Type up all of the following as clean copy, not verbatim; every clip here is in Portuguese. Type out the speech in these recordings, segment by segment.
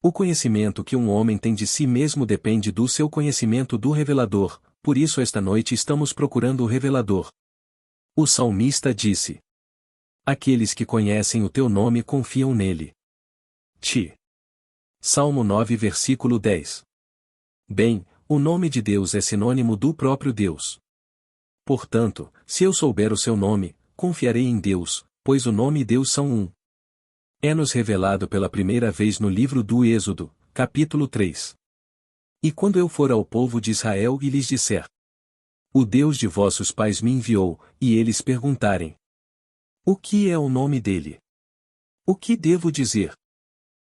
O conhecimento que um homem tem de si mesmo depende do seu conhecimento do revelador, por isso esta noite estamos procurando o revelador. O salmista disse: aqueles que conhecem o teu nome confiam nele. Salmo 9 versículo 10. Bem, o nome de Deus é sinônimo do próprio Deus. Portanto, se eu souber o seu nome, confiarei em Deus, pois o nome e Deus são um. É-nos revelado pela primeira vez no livro do Êxodo, capítulo 3. E quando eu for ao povo de Israel e lhes disser: o Deus de vossos pais me enviou, e eles perguntarem: o que é o nome dele? O que devo dizer?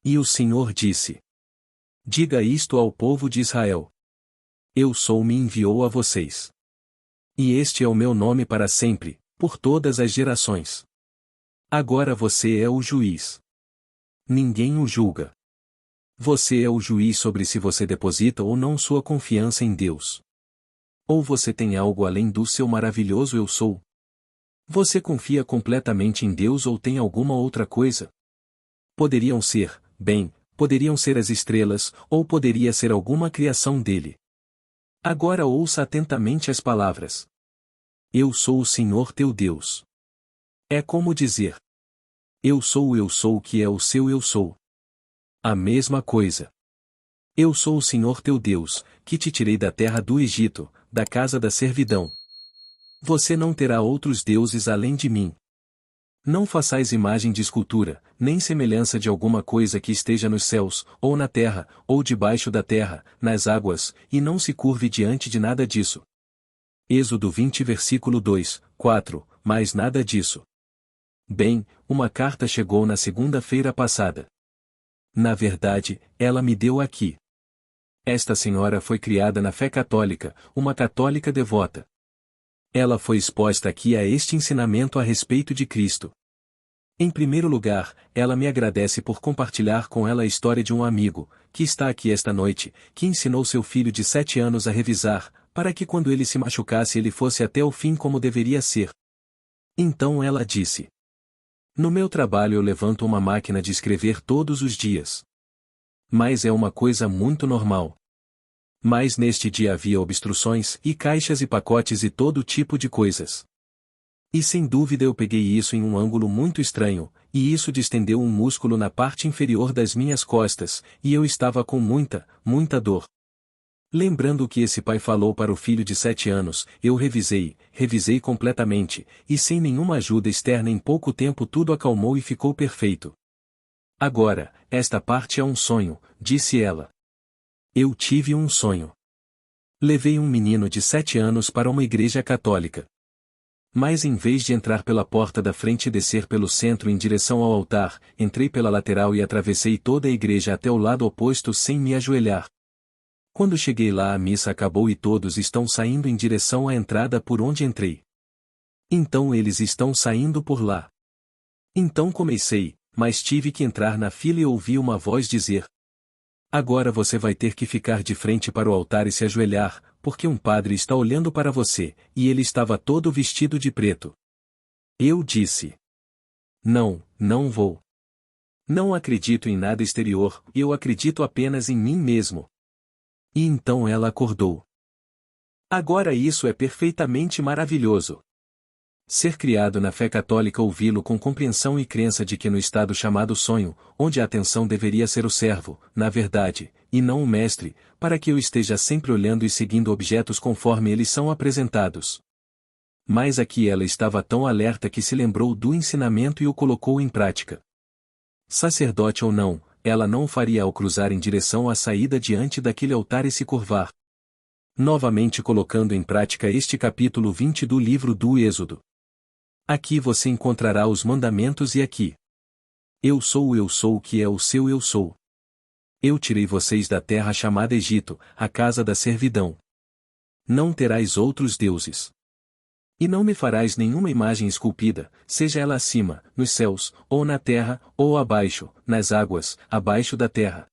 E o Senhor disse: diga isto ao povo de Israel: eu sou me enviou a vocês. E este é o meu nome para sempre, por todas as gerações. Agora você é o juiz. Ninguém o julga. Você é o juiz sobre se você deposita ou não sua confiança em Deus. Ou você tem algo além do seu maravilhoso eu sou? Você confia completamente em Deus ou tem alguma outra coisa? Poderiam ser as estrelas, ou poderia ser alguma criação dele. Agora ouça atentamente as palavras. Eu sou o Senhor teu Deus. É como dizer: eu sou o eu sou que é o seu eu sou. A mesma coisa. Eu sou o Senhor teu Deus, que te tirei da terra do Egito, da casa da servidão. Você não terá outros deuses além de mim. Não façais imagem de escultura, nem semelhança de alguma coisa que esteja nos céus, ou na terra, ou debaixo da terra, nas águas, e não se curve diante de nada disso. Êxodo 20 versículo 2, 4, mas nada disso. Bem, uma carta chegou na segunda-feira passada. Na verdade, ela me deu aqui. Esta senhora foi criada na fé católica, uma católica devota. Ela foi exposta aqui a este ensinamento a respeito de Cristo. Em primeiro lugar, ela me agradece por compartilhar com ela a história de um amigo, que está aqui esta noite, que ensinou seu filho de 7 anos a revisar, para que quando ele se machucasse ele fosse até o fim como deveria ser. Então ela disse: no meu trabalho eu levanto uma máquina de escrever todos os dias. Mas é uma coisa muito normal. Mas neste dia havia obstruções, e caixas e pacotes e todo tipo de coisas. E sem dúvida eu peguei isso em um ângulo muito estranho, e isso distendeu um músculo na parte inferior das minhas costas, e eu estava com muita dor. Lembrando o que esse pai falou para o filho de 7 anos, eu revisei completamente, e sem nenhuma ajuda externa em pouco tempo tudo acalmou e ficou perfeito. Agora, esta parte é um sonho, disse ela. Eu tive um sonho. Levei um menino de 7 anos para uma igreja católica. Mas em vez de entrar pela porta da frente e descer pelo centro em direção ao altar, entrei pela lateral e atravessei toda a igreja até o lado oposto sem me ajoelhar. Quando cheguei lá a missa acabou e todos estão saindo em direção à entrada por onde entrei. Então eles estão saindo por lá. Então comecei, mas tive que entrar na fila e ouvi uma voz dizer: agora você vai ter que ficar de frente para o altar e se ajoelhar, porque um padre está olhando para você, e ele estava todo vestido de preto. Eu disse: não vou. Não acredito em nada exterior, eu acredito apenas em mim mesmo. E então ela acordou. Agora isso é perfeitamente maravilhoso. Ser criado na fé católica, ouvi-lo com compreensão e crença de que no estado chamado sonho, onde a atenção deveria ser o servo, na verdade, e não o mestre, para que eu esteja sempre olhando e seguindo objetos conforme eles são apresentados. Mas aqui ela estava tão alerta que se lembrou do ensinamento e o colocou em prática. Sacerdote ou não, ela não o faria ao cruzar em direção à saída diante daquele altar e se curvar. Novamente colocando em prática este capítulo 20 do livro do Êxodo. Aqui você encontrará os mandamentos e aqui. Eu sou o eu sou que é o seu eu sou. Eu tirei vocês da terra chamada Egito, a casa da servidão. Não terás outros deuses. E não me farás nenhuma imagem esculpida, seja ela acima, nos céus, ou na terra, ou abaixo, nas águas, abaixo da terra.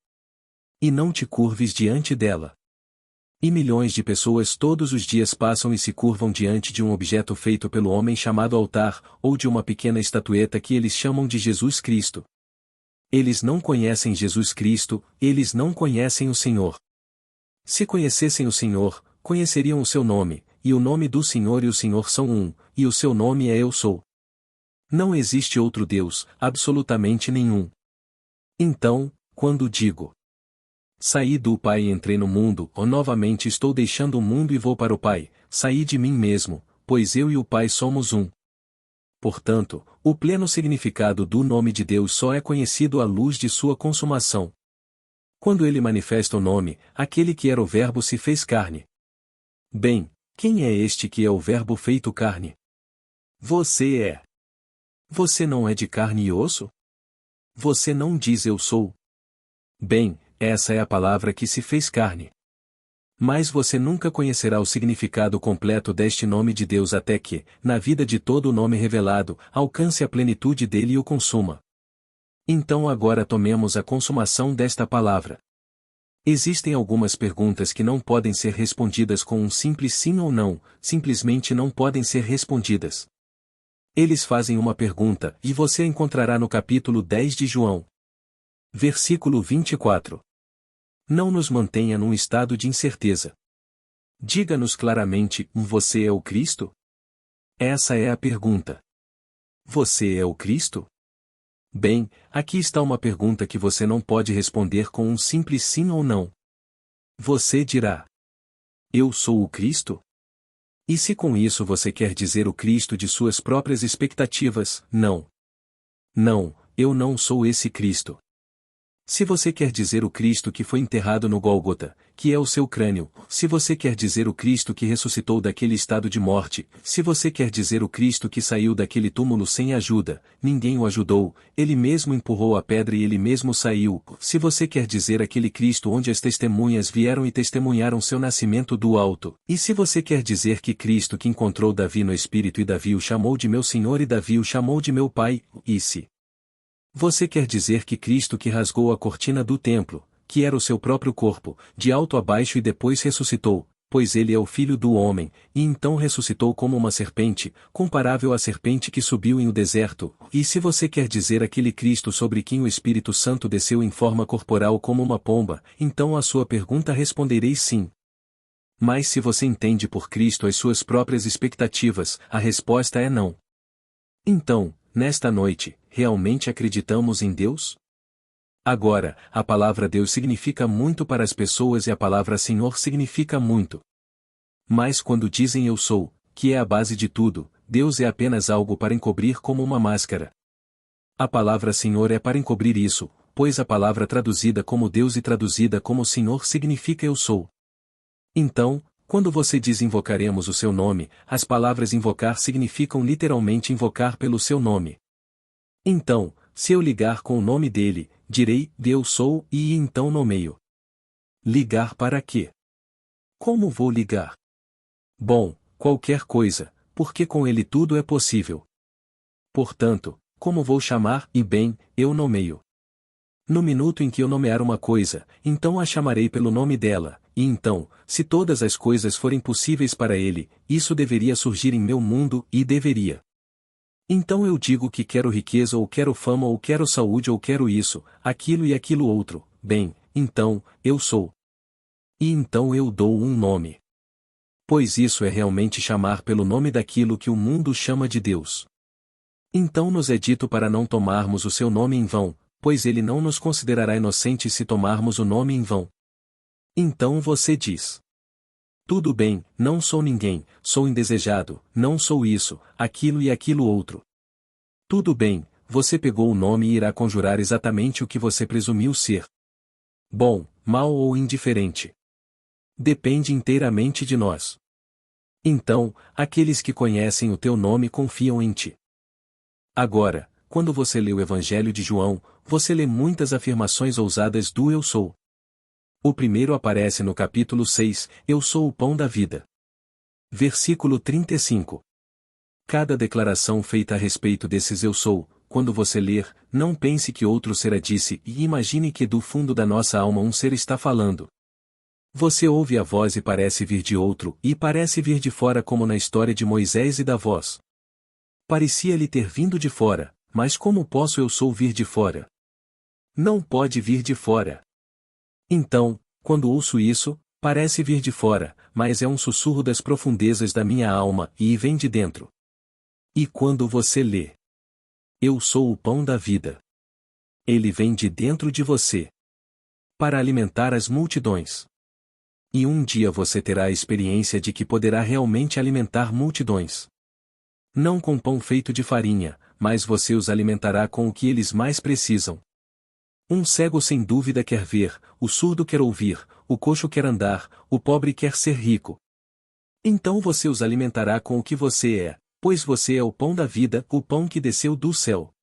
E não te curves diante dela. E milhões de pessoas todos os dias passam e se curvam diante de um objeto feito pelo homem chamado altar, ou de uma pequena estatueta que eles chamam de Jesus Cristo. Eles não conhecem Jesus Cristo, eles não conhecem o Senhor. Se conhecessem o Senhor, conheceriam o seu nome, e o nome do Senhor e o Senhor são um, e o seu nome é Eu Sou. Não existe outro Deus, absolutamente nenhum. Então, quando digo: saí do Pai e entrei no mundo, ou novamente estou deixando o mundo e vou para o Pai, saí de mim mesmo, pois eu e o Pai somos um. Portanto, o pleno significado do nome de Deus só é conhecido à luz de sua consumação. Quando ele manifesta o nome, aquele que era o Verbo se fez carne. Bem, quem é este que é o Verbo feito carne? Você é. Você não é de carne e osso? Você não diz eu sou. Bem, essa é a palavra que se fez carne. Mas você nunca conhecerá o significado completo deste nome de Deus até que, na vida de todo o nome revelado, alcance a plenitude dele e o consuma. Então agora tomemos a consumação desta palavra. Existem algumas perguntas que não podem ser respondidas com um simples sim ou não, simplesmente não podem ser respondidas. Eles fazem uma pergunta, e você a encontrará no capítulo 10 de João. Versículo 24. Não nos mantenha num estado de incerteza. Diga-nos claramente, você é o Cristo? Essa é a pergunta. Você é o Cristo? Bem, aqui está uma pergunta que você não pode responder com um simples sim ou não. Você dirá: eu sou o Cristo? E se com isso você quer dizer o Cristo de suas próprias expectativas, não. Não, eu não sou esse Cristo. Se você quer dizer o Cristo que foi enterrado no Gólgota, que é o seu crânio, se você quer dizer o Cristo que ressuscitou daquele estado de morte, se você quer dizer o Cristo que saiu daquele túmulo sem ajuda, ninguém o ajudou, ele mesmo empurrou a pedra e ele mesmo saiu, se você quer dizer aquele Cristo onde as testemunhas vieram e testemunharam seu nascimento do alto, e se você quer dizer que Cristo que encontrou Davi no Espírito e Davi o chamou de meu Senhor e Davi o chamou de meu Pai, e se você quer dizer que Cristo que rasgou a cortina do templo, que era o seu próprio corpo, de alto a baixo e depois ressuscitou, pois ele é o Filho do Homem, e então ressuscitou como uma serpente, comparável à serpente que subiu em o deserto, e se você quer dizer aquele Cristo sobre quem o Espírito Santo desceu em forma corporal como uma pomba, então a sua pergunta responderei sim. Mas se você entende por Cristo as suas próprias expectativas, a resposta é não. Então, nesta noite, realmente acreditamos em Deus? Agora, a palavra Deus significa muito para as pessoas e a palavra Senhor significa muito. Mas quando dizem eu sou, que é a base de tudo, Deus é apenas algo para encobrir como uma máscara. A palavra Senhor é para encobrir isso, pois a palavra traduzida como Deus e traduzida como Senhor significa eu sou. Então, quando você diz invocaremos o seu nome, as palavras invocar significam literalmente invocar pelo seu nome. Então, se eu ligar com o nome dele, direi, eu sou, e então nomeio. Ligar para quê? Como vou ligar? Bom, qualquer coisa, porque com ele tudo é possível. Portanto, como vou chamar, e bem, eu nomeio. No minuto em que eu nomear uma coisa, então a chamarei pelo nome dela, e então, se todas as coisas forem possíveis para ele, isso deveria surgir em meu mundo, e deveria. Então eu digo que quero riqueza ou quero fama ou quero saúde ou quero isso, aquilo e aquilo outro, bem, então, eu sou. E então eu dou um nome. Pois isso é realmente chamar pelo nome daquilo que o mundo chama de Deus. Então nos é dito para não tomarmos o seu nome em vão, pois ele não nos considerará inocentes se tomarmos o nome em vão. Então você diz: tudo bem, não sou ninguém, sou indesejado, não sou isso, aquilo e aquilo outro. Tudo bem, você pegou o nome e irá conjurar exatamente o que você presumiu ser. Bom, mal ou indiferente. Depende inteiramente de nós. Então, aqueles que conhecem o teu nome confiam em ti. Agora, quando você lê o Evangelho de João, você lê muitas afirmações ousadas do eu sou. O primeiro aparece no capítulo 6, eu sou o pão da vida. Versículo 35. Cada declaração feita a respeito desses eu sou, quando você ler, não pense que outro ser a disse e imagine que do fundo da nossa alma um ser está falando. Você ouve a voz e parece vir de outro, e parece vir de fora como na história de Moisés e da voz. Parecia-lhe ter vindo de fora, mas como posso eu sou vir de fora? Não pode vir de fora. Então, quando ouço isso, parece vir de fora, mas é um sussurro das profundezas da minha alma e vem de dentro. E quando você lê: Eu sou o pão da vida. Ele vem de dentro de você para alimentar as multidões. E um dia você terá a experiência de que poderá realmente alimentar multidões. Não com pão feito de farinha, mas você os alimentará com o que eles mais precisam. Um cego sem dúvida quer ver, o surdo quer ouvir, o coxo quer andar, o pobre quer ser rico. Então você os alimentará com o que você é, pois você é o pão da vida, o pão que desceu do céu.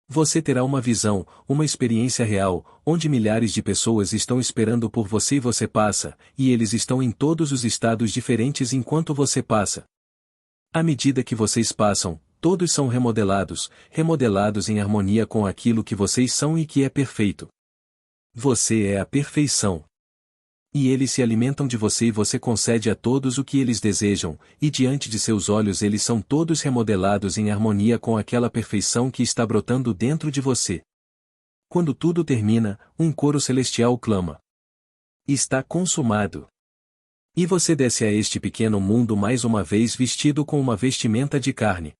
Você terá uma visão, uma experiência real, onde milhares de pessoas estão esperando por você e você passa, e eles estão em todos os estados diferentes enquanto você passa. À medida que vocês passam, todos são remodelados em harmonia com aquilo que vocês são e que é perfeito. Você é a perfeição. E eles se alimentam de você e você concede a todos o que eles desejam, e diante de seus olhos eles são todos remodelados em harmonia com aquela perfeição que está brotando dentro de você. Quando tudo termina, um coro celestial clama: Está consumado. E você desce a este pequeno mundo mais uma vez vestido com uma vestimenta de carne.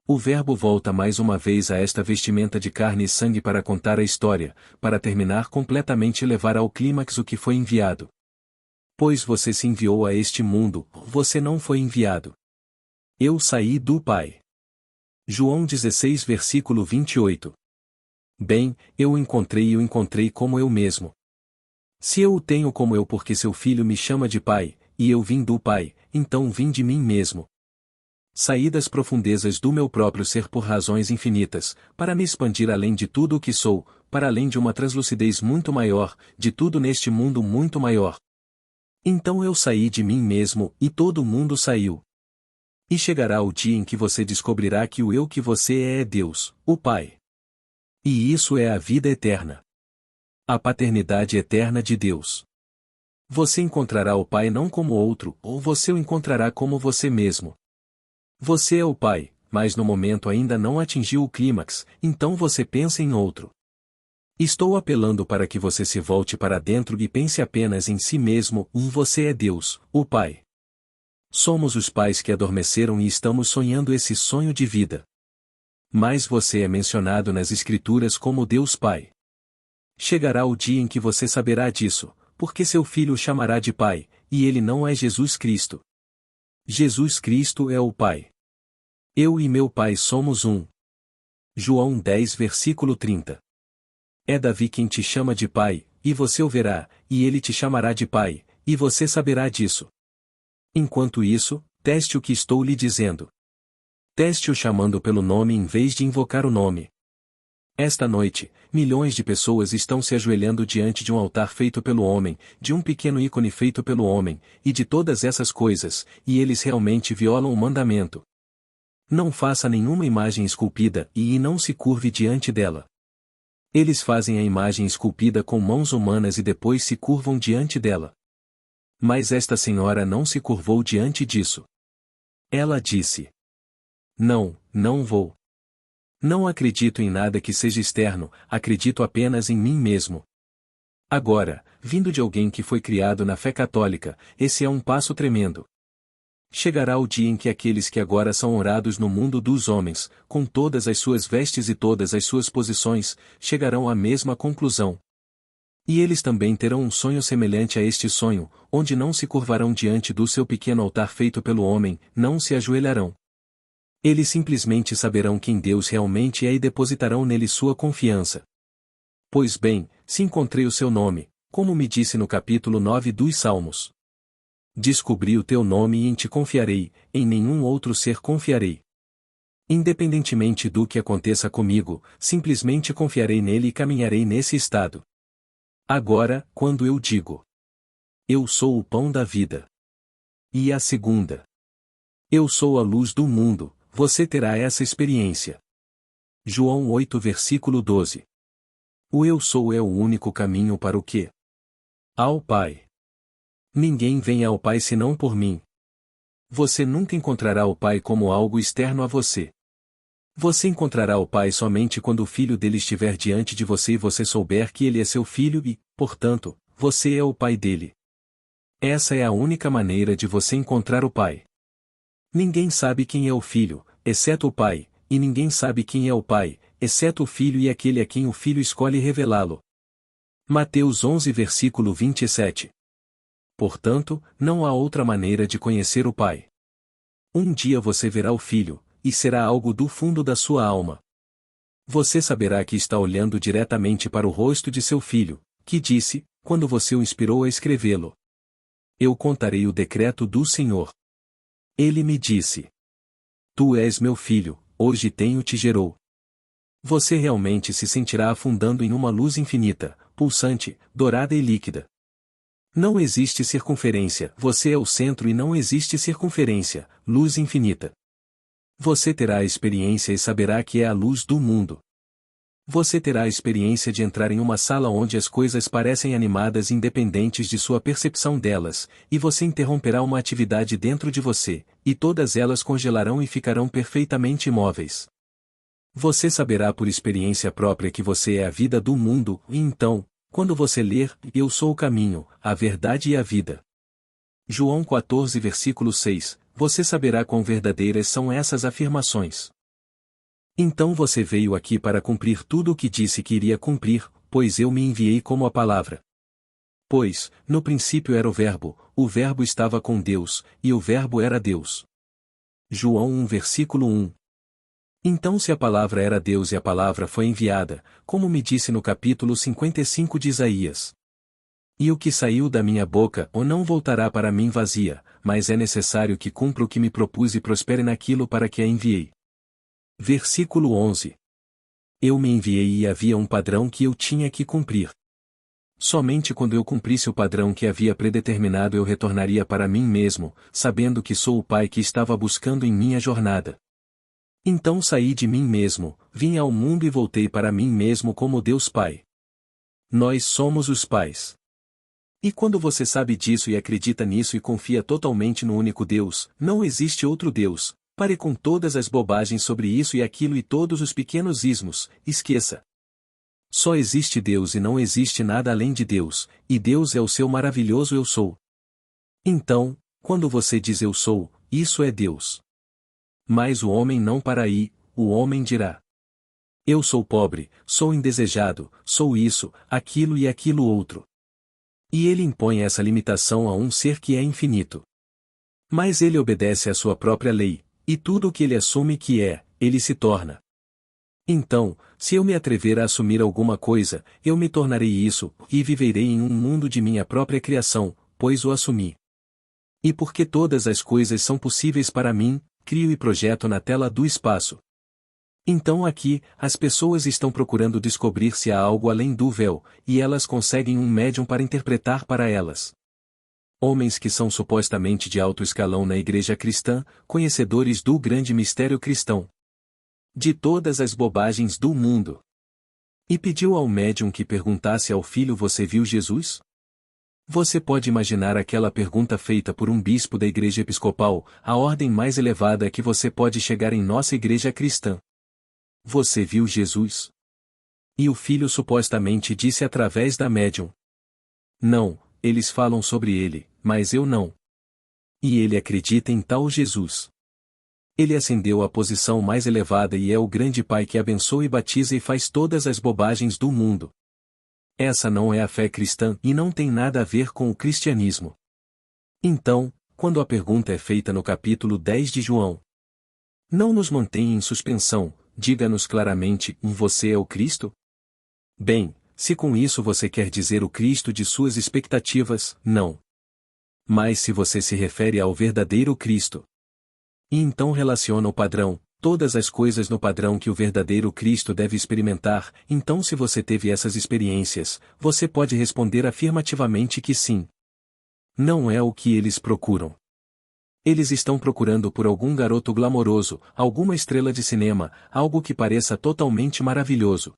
O Verbo volta mais uma vez a esta vestimenta de carne e sangue para contar a história, para terminar completamente e levar ao clímax o que foi enviado. Pois você se enviou a este mundo, você não foi enviado. Eu saí do Pai. João 16 versículo 28. Bem, eu o encontrei e o encontrei como eu mesmo. Se eu o tenho como eu porque seu filho me chama de Pai, e eu vim do Pai, então vim de mim mesmo. Saí das profundezas do meu próprio ser por razões infinitas, para me expandir além de tudo o que sou, para além de uma translucidez muito maior, de tudo neste mundo muito maior. Então eu saí de mim mesmo, e todo mundo saiu. E chegará o dia em que você descobrirá que o eu que você é Deus, o Pai. E isso é a vida eterna. A paternidade eterna de Deus. Você encontrará o Pai não como outro, ou você o encontrará como você mesmo. Você é o Pai, mas no momento ainda não atingiu o clímax, então você pensa em outro. Estou apelando para que você se volte para dentro e pense apenas em si mesmo, você é Deus, o Pai. Somos os pais que adormeceram e estamos sonhando esse sonho de vida. Mas você é mencionado nas Escrituras como Deus Pai. Chegará o dia em que você saberá disso, porque seu filho o chamará de Pai, e ele não é Jesus Cristo. Jesus Cristo é o Pai. Eu e meu Pai somos um. João 10 versículo 30. É Davi quem te chama de Pai, e você o verá, e ele te chamará de Pai, e você saberá disso. Enquanto isso, teste o que estou lhe dizendo. Teste-o chamando pelo nome em vez de invocar o nome. Esta noite, milhões de pessoas estão se ajoelhando diante de um altar feito pelo homem, de um pequeno ícone feito pelo homem, e de todas essas coisas, e eles realmente violam o mandamento. Não faça nenhuma imagem esculpida e não se curve diante dela. Eles fazem a imagem esculpida com mãos humanas e depois se curvam diante dela. Mas esta senhora não se curvou diante disso. Ela disse: Não, não vou. Não acredito em nada que seja externo, acredito apenas em mim mesmo. Agora, vindo de alguém que foi criado na fé católica, esse é um passo tremendo. Chegará o dia em que aqueles que agora são honrados no mundo dos homens, com todas as suas vestes e todas as suas posições, chegarão à mesma conclusão. E eles também terão um sonho semelhante a este sonho, onde não se curvarão diante do seu pequeno altar feito pelo homem, não se ajoelharão. Eles simplesmente saberão quem Deus realmente é e depositarão nele sua confiança. Pois bem, se encontrei o seu nome, como me disse no capítulo 9 dos Salmos. Descobri o teu nome e em ti confiarei, em nenhum outro ser confiarei. Independentemente do que aconteça comigo, simplesmente confiarei nele e caminharei nesse estado. Agora, quando eu digo: Eu sou o pão da vida. E a segunda: Eu sou a luz do mundo, você terá essa experiência. João 8 versículo 12. O eu sou é o único caminho para o quê? Ao Pai. Ninguém vem ao Pai senão por mim. Você nunca encontrará o Pai como algo externo a você. Você encontrará o Pai somente quando o Filho dele estiver diante de você e você souber que ele é seu filho e, portanto, você é o Pai dele. Essa é a única maneira de você encontrar o Pai. Ninguém sabe quem é o Filho, exceto o Pai, e ninguém sabe quem é o Pai, exceto o Filho e aquele a quem o Filho escolhe revelá-lo. Mateus 11 versículo 27. Portanto, não há outra maneira de conhecer o Pai. Um dia você verá o Filho, e será algo do fundo da sua alma. Você saberá que está olhando diretamente para o rosto de seu Filho, que disse, quando você o inspirou a escrevê-lo: Eu contarei o decreto do Senhor. Ele me disse: Tu és meu filho, hoje tenho-te gerou. Você realmente se sentirá afundando em uma luz infinita, pulsante, dourada e líquida. Não existe circunferência, você é o centro e não existe circunferência, luz infinita. Você terá a experiência e saberá que é a luz do mundo. Você terá a experiência de entrar em uma sala onde as coisas parecem animadas independentes de sua percepção delas, e você interromperá uma atividade dentro de você, e todas elas congelarão e ficarão perfeitamente imóveis. Você saberá por experiência própria que você é a vida do mundo, e então, quando você ler, Eu sou o caminho, a verdade e a vida. João 14 versículo 6, você saberá quão verdadeiras são essas afirmações. Então você veio aqui para cumprir tudo o que disse que iria cumprir, pois eu me enviei como a palavra. Pois, no princípio era o Verbo estava com Deus, e o Verbo era Deus. João 1 versículo 1. Então se a palavra era Deus e a palavra foi enviada, como me disse no capítulo 55 de Isaías. E o que saiu da minha boca ou não voltará para mim vazia, mas é necessário que cumpra o que me propus e prospere naquilo para que a enviei. Versículo 11. Eu me enviei e havia um padrão que eu tinha que cumprir. Somente quando eu cumprisse o padrão que havia predeterminado eu retornaria para mim mesmo, sabendo que sou o Pai que estava buscando em minha jornada. Então saí de mim mesmo, vim ao mundo e voltei para mim mesmo como Deus Pai. Nós somos os pais. E quando você sabe disso e acredita nisso e confia totalmente no único Deus, não existe outro Deus. Pare com todas as bobagens sobre isso e aquilo e todos os pequenos ismos, esqueça. Só existe Deus e não existe nada além de Deus, e Deus é o seu maravilhoso Eu Sou. Então, quando você diz Eu Sou, isso é Deus. Mas o homem não para aí, o homem dirá: Eu sou pobre, sou indesejado, sou isso, aquilo e aquilo outro. E ele impõe essa limitação a um ser que é infinito. Mas ele obedece à sua própria lei. E tudo o que ele assume que é, ele se torna. Então, se eu me atrever a assumir alguma coisa, eu me tornarei isso, e viverei em um mundo de minha própria criação, pois o assumi. E porque todas as coisas são possíveis para mim, crio e projeto na tela do espaço. Então aqui, as pessoas estão procurando descobrir se há algo além do véu, e elas conseguem um médium para interpretar para elas. Homens que são supostamente de alto escalão na igreja cristã, conhecedores do grande mistério cristão. De todas as bobagens do mundo. E pediu ao médium que perguntasse ao filho: Você viu Jesus? Você pode imaginar aquela pergunta feita por um bispo da igreja episcopal, a ordem mais elevada a que você pode chegar em nossa igreja cristã. Você viu Jesus? E o filho supostamente disse através da médium: Não, eles falam sobre ele, mas eu não. E ele acredita em tal Jesus. Ele ascendeu à posição mais elevada e é o grande Pai que abençoa e batiza e faz todas as bobagens do mundo. Essa não é a fé cristã e não tem nada a ver com o cristianismo. Então, quando a pergunta é feita no capítulo 10 de João, não nos mantenha em suspensão, diga-nos claramente: Você é o Cristo? Bem, se com isso você quer dizer o Cristo de suas expectativas, não. Mas se você se refere ao verdadeiro Cristo, e então relaciona o padrão, todas as coisas no padrão que o verdadeiro Cristo deve experimentar, então se você teve essas experiências, você pode responder afirmativamente que sim. Não é o que eles procuram. Eles estão procurando por algum garoto glamouroso, alguma estrela de cinema, algo que pareça totalmente maravilhoso.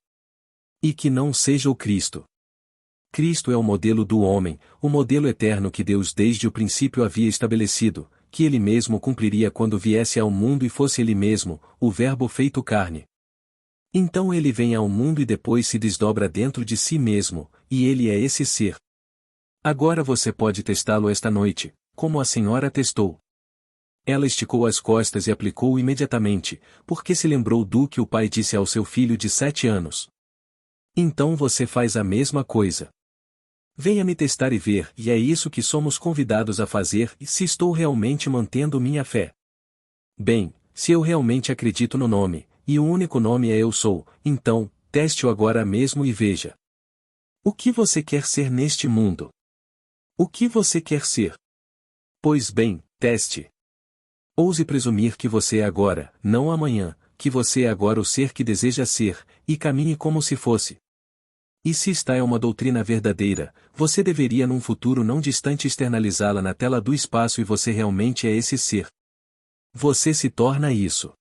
E que não seja o Cristo. Cristo é o modelo do homem, o modelo eterno que Deus desde o princípio havia estabelecido, que ele mesmo cumpriria quando viesse ao mundo e fosse ele mesmo, o Verbo feito carne. Então ele vem ao mundo e depois se desdobra dentro de si mesmo, e ele é esse ser. Agora você pode testá-lo esta noite, como a senhora testou. Ela esticou as costas e aplicou imediatamente, porque se lembrou do que o pai disse ao seu filho de 7 anos. Então você faz a mesma coisa. Venha me testar e ver, e é isso que somos convidados a fazer, e se estou realmente mantendo minha fé. Bem, se eu realmente acredito no nome, e o único nome é Eu Sou, então, teste-o agora mesmo e veja. O que você quer ser neste mundo? O que você quer ser? Pois bem, teste. Ouse presumir que você é agora, não amanhã, que você é agora o ser que deseja ser, e caminhe como se fosse. E se esta é uma doutrina verdadeira, você deveria num futuro não distante externalizá-la na tela do espaço e você realmente é esse ser. Você se torna isso.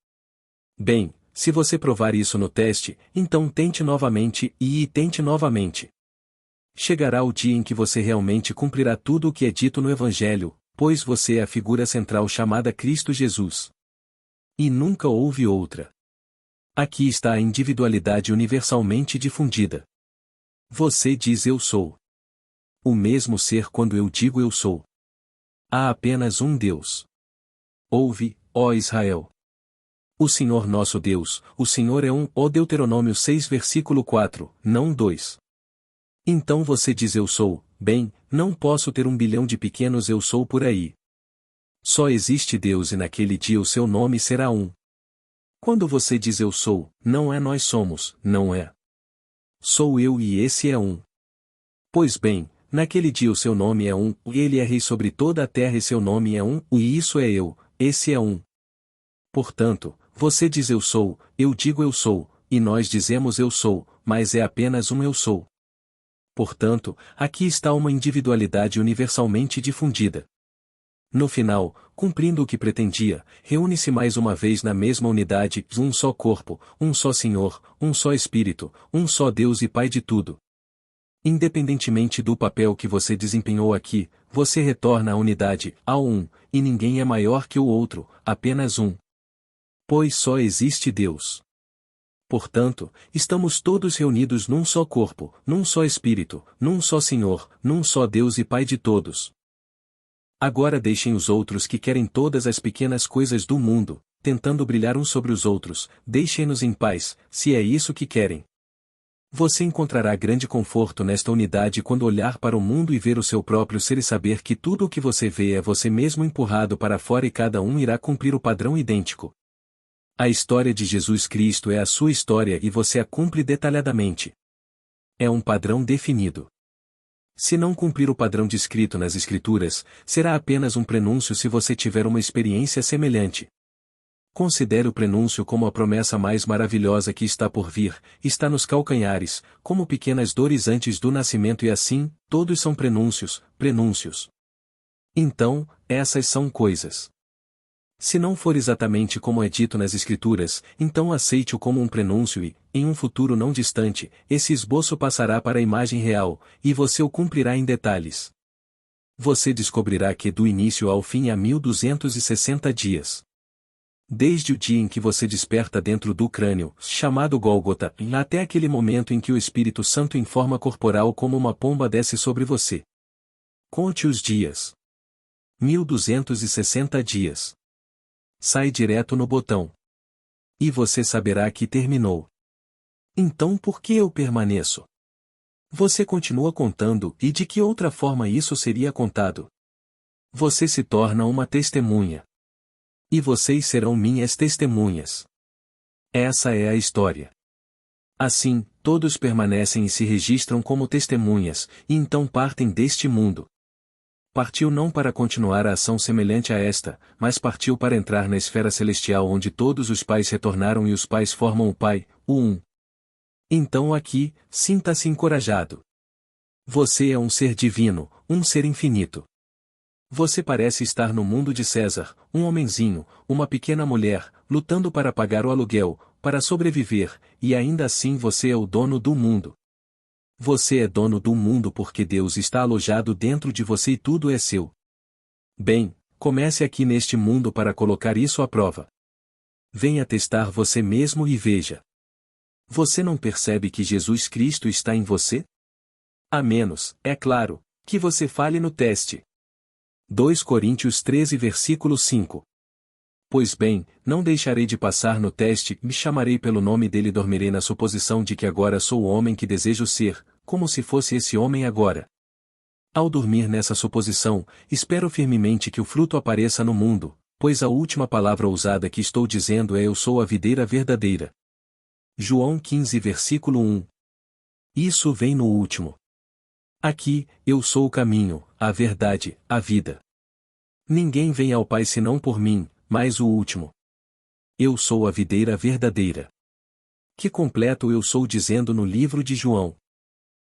Bem, se você provar isso no teste, então tente novamente e tente novamente. Chegará o dia em que você realmente cumprirá tudo o que é dito no Evangelho, pois você é a figura central chamada Cristo Jesus. E nunca houve outra. Aqui está a individualidade universalmente difundida. Você diz Eu Sou. O mesmo ser quando eu digo Eu Sou. Há apenas um Deus. Ouve, ó Israel. O Senhor nosso Deus, o Senhor é um, ó Deuteronômio 6 versículo 4, não 2. Então você diz Eu Sou, bem, não posso ter 1 bilhão de pequenos Eu Sou por aí. Só existe Deus e naquele dia o seu nome será um. Quando você diz Eu Sou, não é nós somos, não é. Sou eu e esse é um. Pois bem, naquele dia o seu nome é um, ele é rei sobre toda a terra e seu nome é um, e isso é eu, esse é um. Portanto, você diz Eu Sou, eu digo Eu Sou, e nós dizemos Eu Sou, mas é apenas um Eu Sou. Portanto, aqui está uma individualidade universalmente difundida. No final, cumprindo o que pretendia, reúne-se mais uma vez na mesma unidade, um só corpo, um só Senhor, um só Espírito, um só Deus e Pai de tudo. Independentemente do papel que você desempenhou aqui, você retorna à unidade, ao um, e ninguém é maior que o outro, apenas um. Pois só existe Deus. Portanto, estamos todos reunidos num só corpo, num só Espírito, num só Senhor, num só Deus e Pai de todos. Agora deixem os outros que querem todas as pequenas coisas do mundo, tentando brilhar uns sobre os outros, deixem-nos em paz, se é isso que querem. Você encontrará grande conforto nesta unidade quando olhar para o mundo e ver o seu próprio ser e saber que tudo o que você vê é você mesmo empurrado para fora e cada um irá cumprir o padrão idêntico. A história de Jesus Cristo é a sua história e você a cumpre detalhadamente. É um padrão definido. Se não cumprir o padrão descrito nas Escrituras, será apenas um prenúncio se você tiver uma experiência semelhante. Considere o prenúncio como a promessa mais maravilhosa que está por vir, está nos calcanhares, como pequenas dores antes do nascimento e assim, todos são prenúncios, prenúncios. Então, essas são coisas. Se não for exatamente como é dito nas Escrituras, então aceite-o como um prenúncio e, em um futuro não distante, esse esboço passará para a imagem real, e você o cumprirá em detalhes. Você descobrirá que do início ao fim há 1260 dias. Desde o dia em que você desperta dentro do crânio, chamado Gólgota, até aquele momento em que o Espírito Santo em forma corporal como uma pomba desce sobre você. Conte os dias. 1260 dias. Sai direto no botão. E você saberá que terminou. Então por que eu permaneço? Você continua contando, e de que outra forma isso seria contado? Você se torna uma testemunha. E vocês serão minhas testemunhas. Essa é a história. Assim, todos permanecem e se registram como testemunhas, e então partem deste mundo. Partiu não para continuar a ação semelhante a esta, mas partiu para entrar na esfera celestial onde todos os pais retornaram e os pais formam o Pai, o Um. Então aqui, sinta-se encorajado. Você é um ser divino, um ser infinito. Você parece estar no mundo de César, um homenzinho, uma pequena mulher, lutando para pagar o aluguel, para sobreviver, e ainda assim você é o dono do mundo. Você é dono do mundo porque Deus está alojado dentro de você e tudo é seu. Bem, comece aqui neste mundo para colocar isso à prova. Venha testar você mesmo e veja. Você não percebe que Jesus Cristo está em você? A menos, é claro, que você falhe no teste. 2 Coríntios 13 versículo 5. Pois bem, não deixarei de passar no teste, me chamarei pelo nome dele e dormirei na suposição de que agora sou o homem que desejo ser, como se fosse esse homem agora. Ao dormir nessa suposição, espero firmemente que o fruto apareça no mundo, pois a última palavra ousada que estou dizendo é eu sou a videira verdadeira. João 15 versículo 1. Isso vem no último. Aqui, eu sou o caminho, a verdade, a vida. Ninguém vem ao Pai senão por mim, mas o último. Eu sou a videira verdadeira. Que completo eu sou dizendo no livro de João.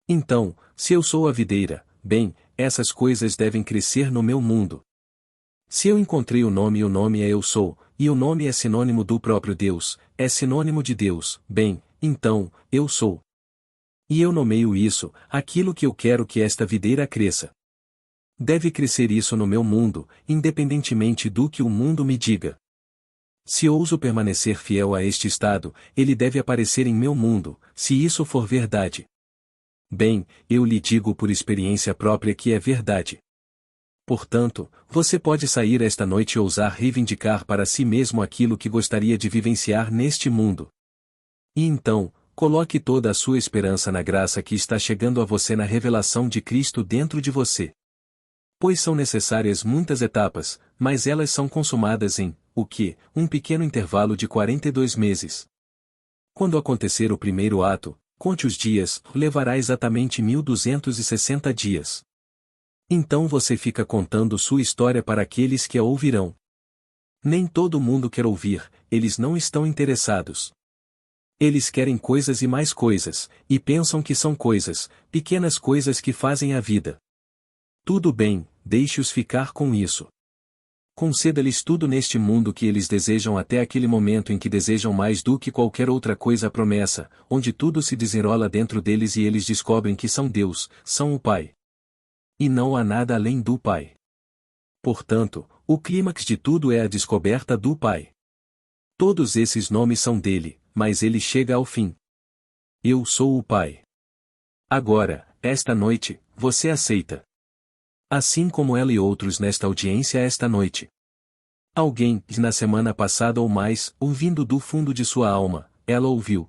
Então, se eu sou a videira, bem, essas coisas devem crescer no meu mundo. Se eu encontrei o nome e o nome é eu sou, e o nome é sinônimo do próprio Deus, é sinônimo de Deus, bem, então, eu sou. E eu nomeio isso, aquilo que eu quero que esta videira cresça. Deve crescer isso no meu mundo, independentemente do que o mundo me diga. Se ouso permanecer fiel a este estado, ele deve aparecer em meu mundo, se isso for verdade. Bem, eu lhe digo por experiência própria que é verdade. Portanto, você pode sair esta noite e ousar reivindicar para si mesmo aquilo que gostaria de vivenciar neste mundo. E então, coloque toda a sua esperança na graça que está chegando a você na revelação de Cristo dentro de você. Pois são necessárias muitas etapas, mas elas são consumadas em, um pequeno intervalo de 42 meses. Quando acontecer o primeiro ato, conte os dias, levará exatamente 1260 dias. Então você fica contando sua história para aqueles que a ouvirão. Nem todo mundo quer ouvir, eles não estão interessados. Eles querem coisas e mais coisas, e pensam que são coisas, pequenas coisas que fazem a vida. Tudo bem, deixe-os ficar com isso. Conceda-lhes tudo neste mundo que eles desejam até aquele momento em que desejam mais do que qualquer outra coisa a promessa, onde tudo se desenrola dentro deles e eles descobrem que são Deus, são o Pai. E não há nada além do Pai. Portanto, o clímax de tudo é a descoberta do Pai. Todos esses nomes são dele, mas ele chega ao fim. Eu sou o Pai. Agora, esta noite, você aceita. Assim como ela e outros nesta audiência esta noite. Alguém, na semana passada ou mais, ouvindo do fundo de sua alma, ela ouviu.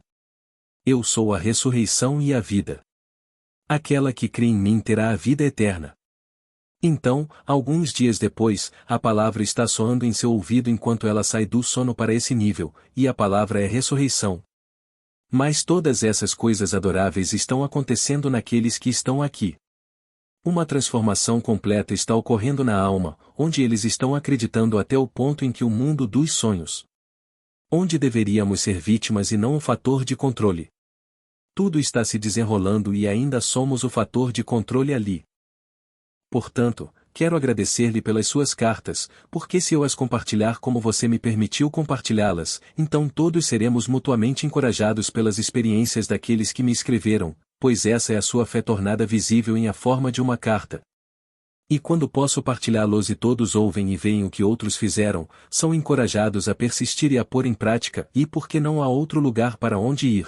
Eu sou a ressurreição e a vida. Aquela que crê em mim terá a vida eterna. Então, alguns dias depois, a palavra está soando em seu ouvido enquanto ela sai do sono para esse nível, e a palavra é ressurreição. Mas todas essas coisas adoráveis estão acontecendo naqueles que estão aqui. Uma transformação completa está ocorrendo na alma, onde eles estão acreditando até o ponto em que o mundo dos sonhos. Onde deveríamos ser vítimas e não o fator de controle. Tudo está se desenrolando e ainda somos o fator de controle ali. Portanto, quero agradecer-lhe pelas suas cartas, porque se eu as compartilhar como você me permitiu compartilhá-las, então todos seremos mutuamente encorajados pelas experiências daqueles que me escreveram, pois essa é a sua fé tornada visível em a forma de uma carta. E quando posso partilhá-los e todos ouvem e veem o que outros fizeram, são encorajados a persistir e a pôr em prática, e porque não há outro lugar para onde ir.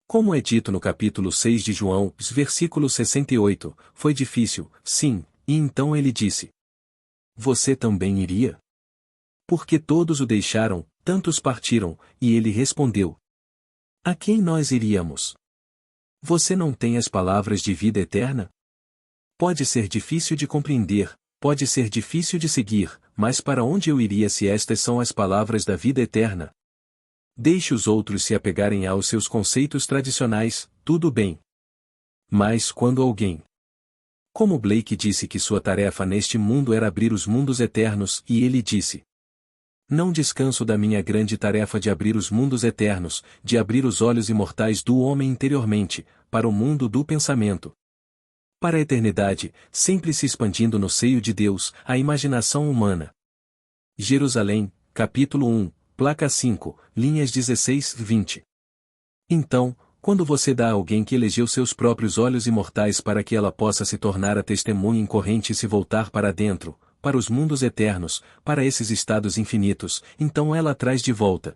Como é dito no capítulo 6 de João, versículo 68, foi difícil, sim, e então ele disse: Você também iria? Porque todos o deixaram, tantos partiram, e ele respondeu: A quem nós iríamos? Você não tem as palavras de vida eterna? Pode ser difícil de compreender, pode ser difícil de seguir, mas para onde eu iria se estas são as palavras da vida eterna? Deixe os outros se apegarem aos seus conceitos tradicionais, tudo bem. Mas quando alguém, como Blake disse que sua tarefa neste mundo era abrir os mundos eternos, e ele disse: Não descanso da minha grande tarefa de abrir os mundos eternos, de abrir os olhos imortais do homem interiormente, para o mundo do pensamento. Para a eternidade, sempre se expandindo no seio de Deus, a imaginação humana. Jerusalém, capítulo 1. Placa 5, linhas 16-20. Então, quando você dá a alguém que elegeu seus próprios olhos imortais para que ela possa se tornar a testemunha incorrente e se voltar para dentro, para os mundos eternos, para esses estados infinitos, então ela traz de volta.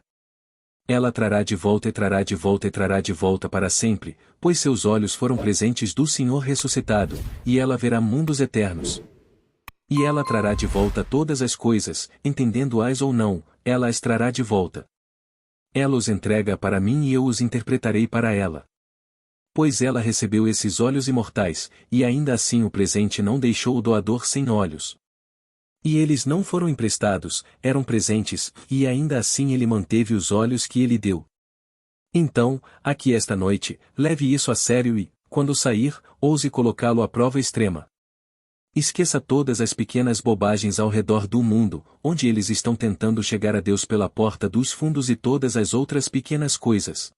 Ela trará de volta e trará de volta e trará de volta para sempre, pois seus olhos foram presentes do Senhor ressuscitado, e ela verá mundos eternos. E ela trará de volta todas as coisas, entendendo-as ou não, ela as trará de volta. Ela os entrega para mim e eu os interpretarei para ela. Pois ela recebeu esses olhos imortais, e ainda assim o presente não deixou o doador sem olhos. E eles não foram emprestados, eram presentes, e ainda assim ele manteve os olhos que ele deu. Então, aqui esta noite, leve isso a sério e, quando sair, ouse colocá-lo à prova extrema. Esqueça todas as pequenas bobagens ao redor do mundo, onde eles estão tentando chegar a Deus pela porta dos fundos e todas as outras pequenas coisas.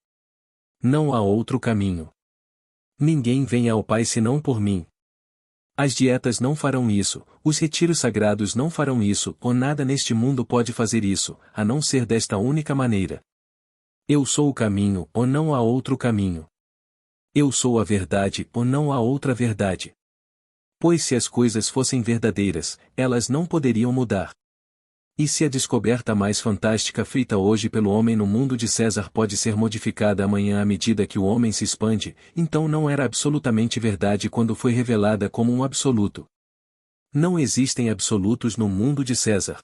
Não há outro caminho. Ninguém vem ao Pai senão por mim. As dietas não farão isso, os retiros sagrados não farão isso, ou nada neste mundo pode fazer isso, a não ser desta única maneira. Eu sou o caminho, ou não há outro caminho. Eu sou a verdade, ou não há outra verdade. Pois se as coisas fossem verdadeiras, elas não poderiam mudar. E se a descoberta mais fantástica feita hoje pelo homem no mundo de César pode ser modificada amanhã à medida que o homem se expande, então não era absolutamente verdade quando foi revelada como um absoluto. Não existem absolutos no mundo de César.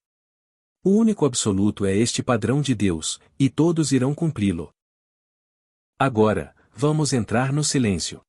O único absoluto é este padrão de Deus, e todos irão cumpri-lo. Agora, vamos entrar no silêncio.